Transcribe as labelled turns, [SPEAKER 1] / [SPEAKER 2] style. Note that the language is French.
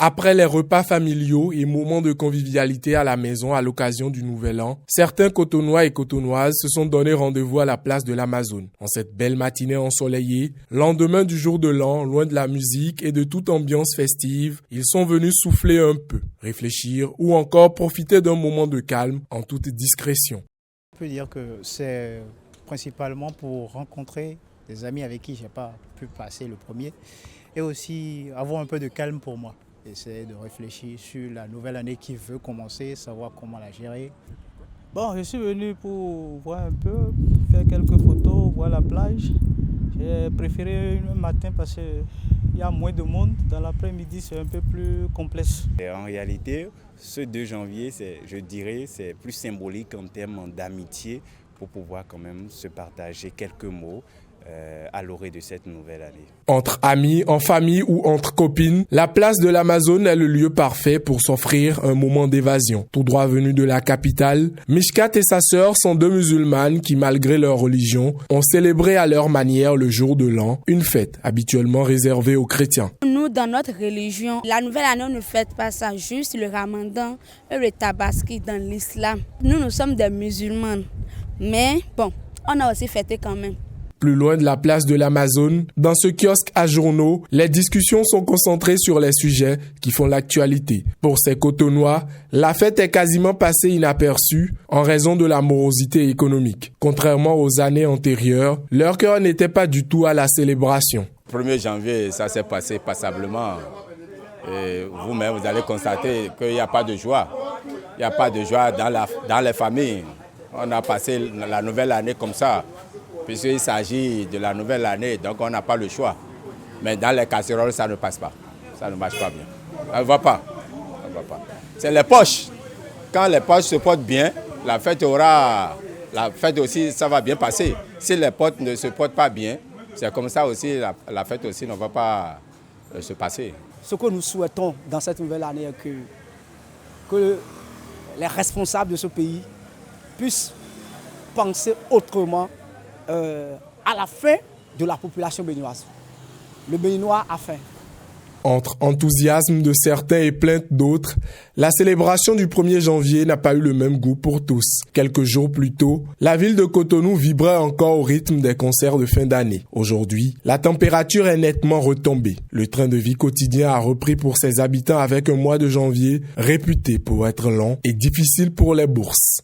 [SPEAKER 1] Après les repas familiaux et moments de convivialité à la maison à l'occasion du Nouvel An, certains Cotonois et Cotonoises se sont donné rendez-vous à la place de l'Amazone. En cette belle matinée ensoleillée, lendemain du jour de l'an, loin de la musique et de toute ambiance festive, ils sont venus souffler un peu, réfléchir ou encore profiter d'un moment de calme en toute discrétion.
[SPEAKER 2] On peut dire que c'est principalement pour rencontrer des amis avec qui je n'ai pas pu passer le premier et aussi avoir un peu de calme pour moi. Essayer de réfléchir sur la nouvelle année qui veut commencer, savoir comment la gérer.
[SPEAKER 3] Bon, je suis venu pour voir un peu, faire quelques photos, voir la plage. J'ai préféré le matin parce qu'il y a moins de monde. Dans l'après-midi, c'est un peu plus complexe.
[SPEAKER 4] Et en réalité, ce 2 janvier, je dirais, c'est plus symbolique en termes d'amitié pour pouvoir quand même se partager quelques mots à l'orée de cette nouvelle année.
[SPEAKER 1] Entre amis, en famille ou entre copines, la place de l'Amazone est le lieu parfait pour s'offrir un moment d'évasion. Tout droit venu de la capitale, Mishkat et sa sœur sont 2 musulmanes qui, malgré leur religion, ont célébré à leur manière le jour de l'an, une fête habituellement réservée aux chrétiens.
[SPEAKER 5] Nous, dans notre religion, la nouvelle année, on ne fête pas ça, juste le ramadan et le tabaski dans l'islam. Nous sommes des musulmans, mais bon, on a aussi fêté quand même.
[SPEAKER 1] Plus loin de la place de l'Amazone, dans ce kiosque à journaux, les discussions sont concentrées sur les sujets qui font l'actualité. Pour ces Cotonois, la fête est quasiment passée inaperçue en raison de la morosité économique. Contrairement aux années antérieures, leur cœur n'était pas du tout à la célébration.
[SPEAKER 4] Le 1er janvier, ça s'est passé passablement. Et vous-même, vous allez constater qu'il n'y a pas de joie. Il n'y a pas de joie dans les familles. On a passé la nouvelle année comme ça. Puisqu'il s'agit de la nouvelle année, donc on n'a pas le choix. Mais dans les casseroles, ça ne passe pas. Ça ne marche pas bien. Ça ne va pas. Ça ne va pas. C'est les poches. Quand les poches se portent bien, la fête aussi, ça va bien passer. Si les potes ne se portent pas bien, c'est comme ça aussi, la fête aussi ne va pas se passer.
[SPEAKER 6] Ce que nous souhaitons dans cette nouvelle année est que les responsables de ce pays puissent penser autrement à la faim de la population béninoise. Le Béninois a faim.
[SPEAKER 1] Entre enthousiasme de certains et plainte d'autres, la célébration du 1er janvier n'a pas eu le même goût pour tous. Quelques jours plus tôt, la ville de Cotonou vibrait encore au rythme des concerts de fin d'année. Aujourd'hui, la température est nettement retombée. Le train de vie quotidien a repris pour ses habitants avec un mois de janvier réputé pour être long et difficile pour les bourses.